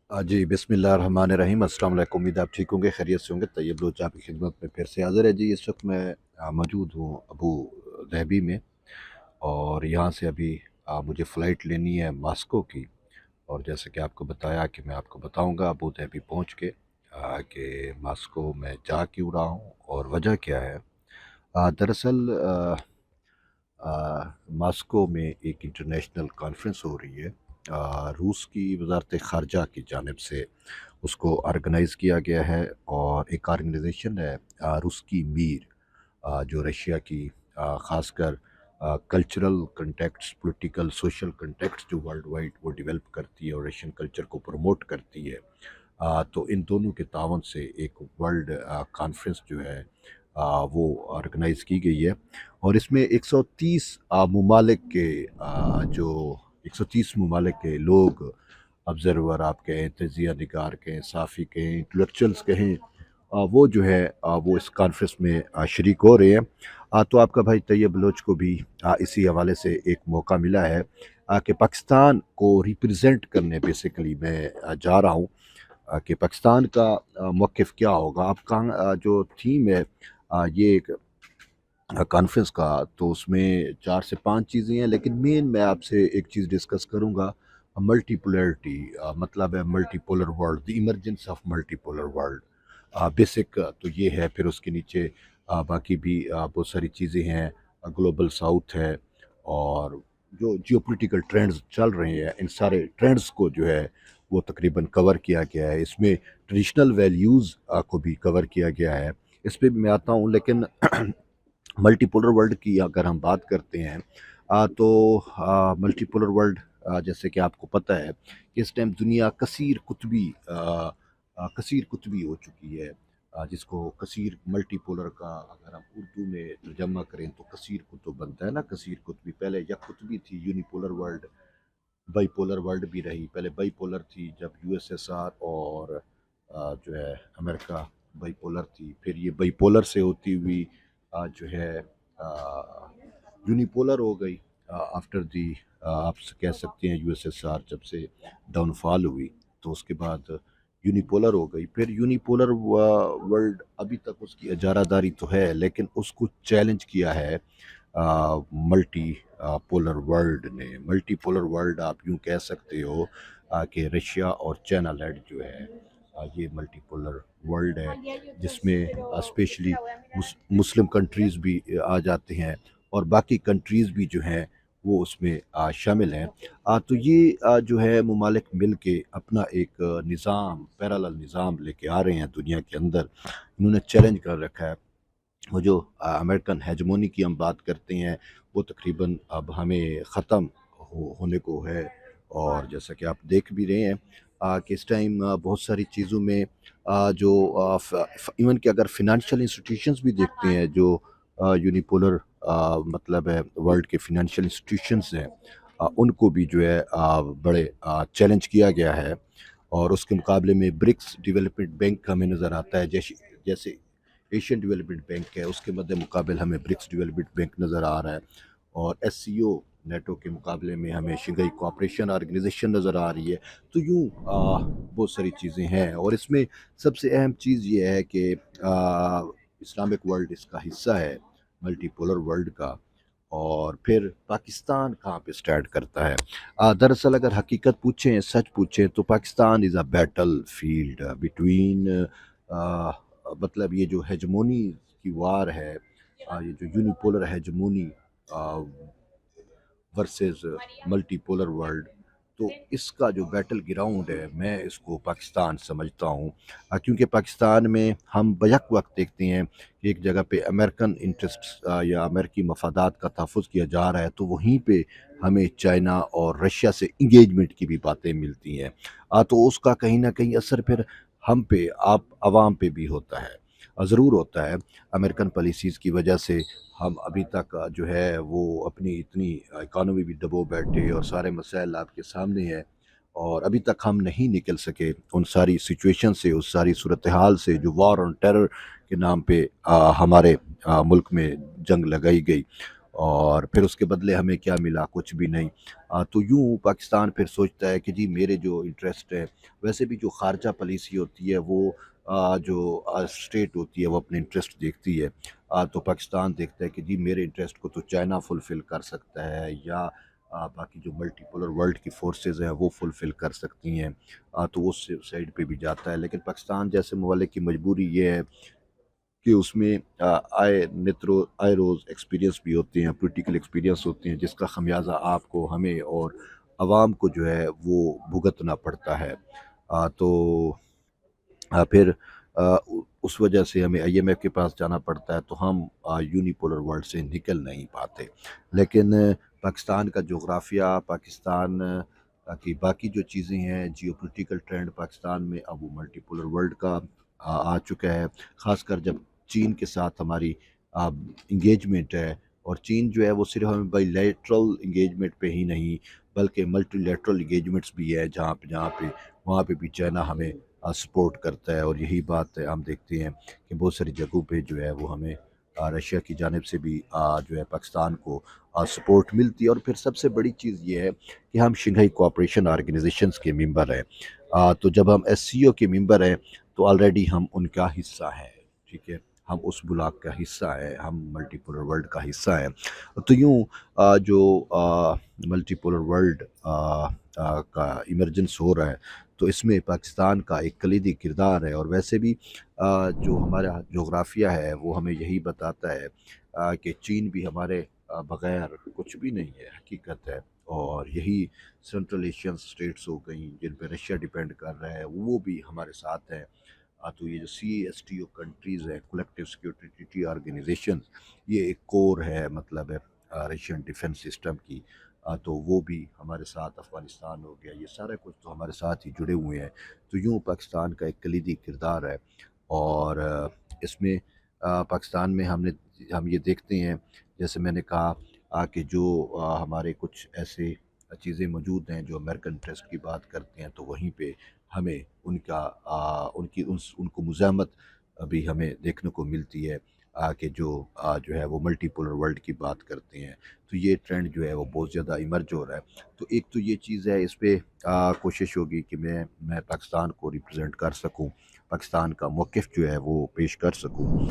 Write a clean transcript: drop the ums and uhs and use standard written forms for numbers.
जी बिस्मिल्लाहिर्रहमानिर्रहीम। अस्सलाम वालेकुम। उम्मीद आप ठीक होंगे, खैरियत से होंगे। तैयब लोच आपकी खिदमत में फिर से हाज़िर है जी। इस वक्त मैं मौजूद हूँ अबू धाबी में, और यहाँ से अभी मुझे फ़्लाइट लेनी है मास्को की। और जैसे कि आपको बताया कि मैं आपको बताऊँगा अबू धाबी पहुँच के कि मास्को में जा क्यों रहा हूँ और वजह क्या है। दरअसल मास्को में एक इंटरनेशनल कॉन्फ्रेंस हो रही है। रूस की वजारत ख़ारजा की जानिब से उसको ऑर्गेनाइज़ किया गया है, और एक ऑर्गेनाइजेशन है रूस की मीर, जो रशिया की ख़ासकर cultural contacts, political social contacts जो वर्ल्ड वाइड वो डेवलप करती है और रशियन कल्चर को प्रमोट करती है। तो इन दोनों के तावन से एक वर्ल्ड कॉन्फ्रेंस जो है वो ऑर्गेनाइज़ की गई है। और इसमें 130 ममालिक के जो 130 ममालिक के लोग, ऑब्ज़र्वर आप कहें, तजिया निगार कहें, साफ़ी कहें, इंटेलेक्चुअल्स कहें, वो जो है वो इस कॉन्फ्रेंस में शरीक हो रहे हैं। तो आपका भाई तैयब बलोच को भी इसी हवाले से एक मौका मिला है कि पाकिस्तान को रिप्रेजेंट करने बेसिकली मैं जा रहा हूँ, कि पाकिस्तान का मौक़िफ़ क्या होगा। अब जो थीम है ये एक कॉन्फ्रेंस का, तो उसमें 4 से 5 चीज़ें हैं, लेकिन मेन मैं आपसे एक चीज़ डिस्कस करूँगा। मल्टीपोलैरिटी, मतलब है multipolar world, the emergence of multipolar world. Basic तो ये है, फिर उसके नीचे बाकी भी बहुत सारी चीज़ें हैं। ग्लोबल साउथ है, और जो जियोपॉलिटिकल ट्रेंड्स चल रहे हैं, इन सारे ट्रेंड्स को जो है वो तकरीबन कवर किया गया है। इसमें ट्रेडिशनल वैल्यूज़ को भी कवर किया गया है। इस पे भी मैं आता हूँ, लेकिन मल्टीपोलर वर्ल्ड की अगर हम बात करते हैं तो मल्टीपोलर वर्ल्ड, जैसे कि आपको पता है कि इस टाइम दुनिया कसीर कुतबी हो चुकी है। जिसको कसीर मल्टीपोलर का अगर हम उर्दू में तर्जमा करें तो कसीर कुतुब बनता है ना। कसीर कुतबी, पहले यक कुतबी थी यूनिपोलर वर्ल्ड, बाईपोलर वर्ल्ड भी रही। पहले बाईपोलर थी जब यूएसएसआर और जो है अमेरिका बाईपोलर थी, फिर ये बाईपोलर से होती हुई जो है यूनिपोलर हो गई आफ्टर दी, आप कह सकते हैं यूएसएसआर जब से डाउनफॉल हुई, तो उसके बाद यूनिपोलर हो गई। फिर यूनिपोलर वर्ल्ड अभी तक उसकी इजारादारी तो है, लेकिन उसको चैलेंज किया है मल्टी पोलर वर्ल्ड ने। मल्टीपोलर वर्ल्ड आप यूँ कह सकते हो कि रशिया और चाइना लेड जो है ये मल्टीपोलर वर्ल्ड है, जिसमें स्पेशली मुस्लिम कंट्रीज़ भी आ जाते हैं, और बाकी कंट्रीज़ भी जो हैं वो उसमें शामिल हैं। तो ये जो है ममालिक मिल के अपना एक निज़ाम, पैरेलल निज़ाम लेके आ रहे हैं दुनिया के अंदर। इन्होंने चैलेंज कर रखा है। वो जो अमेरिकन हेजमोनी की हम बात करते हैं, वो तकरीबन अब हमें ख़त्म होने को है। और जैसा कि आप देख भी रहे हैं कि इस टाइम बहुत सारी चीज़ों में जो इवन कि अगर फिनंशियल इंस्टीट्यूशंस भी देखते हैं, जो यूनिपोलर मतलब है वर्ल्ड के फिनंशियल इंस्टीट्यूशंस हैं, उनको भी जो है बड़े चैलेंज किया गया है। और उसके मुकाबले में ब्रिक्स डेवलपमेंट बैंक हमें नज़र आता है। जैसे जैसे एशियन डेवलपमेंट बैंक है, उसके मद्दे मुकाबले हमें ब्रिक्स डेवलपमेंट बैंक नज़र आ रहा है। और एससीओ नेटो के मुकाबले में हमें शंघाई कोऑपरेशन ऑर्गेनाइजेशन नज़र आ रही है। तो यूँ बहुत सारी चीज़ें हैं, और इसमें सबसे अहम चीज़ ये है कि इस्लामिक वर्ल्ड इसका हिस्सा है, मल्टीपोलर वर्ल्ड का। और फिर पाकिस्तान कहाँ पे स्टैंड करता है। दरअसल अगर हकीकत पूछें, सच पूछें, तो Pakistan is a battle field between, मतलब ये जो हेजमोनी की वार है, ये जो यूनिपोलर हेजमोनी वर्सेस मल्टीपोलर वर्ल्ड, तो इसका जो बैटल ग्राउंड है, मैं इसको पाकिस्तान समझता हूँ। क्योंकि पाकिस्तान में हम बैक वक्त देखते हैं कि एक जगह पे अमेरिकन इंटरेस्ट या अमेरिकी मफादात का तहफ़्फ़ुज़ किया जा रहा है, तो वहीं पे हमें चाइना और रशिया से इंगेजमेंट की भी बातें मिलती हैं। तो उसका कहीं ना कहीं असर फिर हम पे, आप आवाम पे भी होता है, ज़रूर होता है। अमेरिकन पॉलिसीज़ की वजह से हम अभी तक जो है वो अपनी इतनी इकॉनमी भी दबो बैठे, और सारे मसाइल आपके सामने हैं, और अभी तक हम नहीं निकल सके उन सारी सिचुएशन से, उस सारी सूरत हाल से जो वॉर ऑन टेरर के नाम पे हमारे मुल्क में जंग लगाई गई। اور پھر اس کے بدلے ہمیں کیا ملا؟ کچھ بھی نہیں۔ تو یوں پاکستان پھر سوچتا ہے کہ جی میرے جو انٹرسٹ ہے، ویسے بھی جو خارجہ پالیسی ہوتی ہے وہ جو اسٹیٹ ہوتی ہے وہ اپنے انٹرسٹ دیکھتی ہے۔ تو پاکستان دیکھتا ہے کہ جی میرے انٹرسٹ کو تو چائنا فلفل کر سکتا ہے، یا باقی جو ملٹی پولر ورلڈ کی فورسز ہیں وہ فلفل کر سکتی ہیں، تو اس سائڈ پہ بھی جاتا ہے۔ لیکن پاکستان جیسے ممالک کی مجبوری یہ ہے کہ اس میں آئے روز ایکسپیرینس بھی ہوتے ہیں، پولیٹیکل ایکسپیرینس ہوتے ہیں، جس کا خمیازہ آپ کو، ہمیں اور عوام کو جو ہے وہ بھگتنا پڑتا ہے۔ تو پھر اس وجہ سے ہمیں آئی ایم ایف کے پاس جانا پڑتا ہے، تو ہم یونیپولر ورلڈ سے نکل نہیں پاتے۔ لیکن پاکستان کا جغرافیہ، پاکستان کی باقی جو چیزیں ہیں، جیو پولیٹیکل ٹرینڈ پاکستان میں اب وہ ملٹی پولر ورلڈ کا آ چکا ہے، خاص کر جب چین کے ساتھ ہماری انگیجمنٹ ہے۔ اور چین جو ہے وہ صرف ہمیں بائی لیٹرل انگیجمنٹ پہ ہی نہیں، بلکہ ملٹی لیٹرل انگیجمنٹس بھی ہے، جہاں پہ وہاں پہ بھی چائنا ہمیں سپورٹ کرتا ہے۔ اور یہی بات ہے، ہم دیکھتے ہیں کہ بہت ساری جگہوں پہ جو ہے وہ ہمیں رشیا کی جانب سے بھی جو ہے پاکستان کو سپورٹ ملتی ہے۔ اور پھر سب سے بڑی چیز یہ ہے کہ ہم شنگھائی کوآپریشن آرگنائزیشنز کے ممبر ہیں۔ تو جب ہم ایس سی او کے ممبر ہیں تو آلریڈی ہم ان کا حصہ ہیں، ٹھیک ہے، ہم اس بلاک کا حصہ ہے، ہم ملٹی پولر ورلڈ کا حصہ ہیں۔ تو یوں جو ملٹی پولر ورلڈ کا ایمرجنس ہو رہا ہے، تو اس میں پاکستان کا ایک کلیدی کردار ہے۔ اور ویسے بھی جو ہمارا جغرافیہ ہے وہ ہمیں یہی بتاتا ہے کہ چین بھی ہمارے بغیر کچھ بھی نہیں ہے، حقیقت ہے۔ اور یہی سینٹرل ایشین اسٹیٹس ہو گئیں جن پہ رشیا ڈیپینڈ کر رہا ہے، وہ بھی ہمارے ساتھ ہیں۔ تو یہ جو C S T O countries ہیں، کولیکٹیو سیکورٹی ٹریٹی آرگنائزیشن، یہ ایک کور ہے، مطلب ہے رشین ڈیفنس سسٹم کی۔ تو وہ بھی ہمارے ساتھ، افغانستان ہو گیا، یہ سارے کچھ تو ہمارے ساتھ ہی جڑے ہوئے ہیں۔ تو یوں پاکستان کا ایک کلیدی کردار ہے۔ اور اس میں پاکستان میں ہم یہ دیکھتے ہیں، جیسے میں نے کہا کہ جو ہمارے کچھ ایسے چیزیں موجود ہیں جو امریکن انٹرسٹ کی بات کرتے ہیں، تو وہیں پہ ہمیں ان کو مزاحمت بھی ہمیں دیکھنے کو ملتی ہے کہ جو ہے وہ ملٹی پولر ورلڈ کی بات کرتے ہیں۔ تو یہ ٹرینڈ جو ہے وہ بہت زیادہ ایمرج ہو رہا ہے۔ تو ایک تو یہ چیز ہے، اس پہ کوشش ہوگی کہ میں پاکستان کو ریپرزینٹ کر سکوں، پاکستان کا موقف جو ہے وہ پیش کر سکوں۔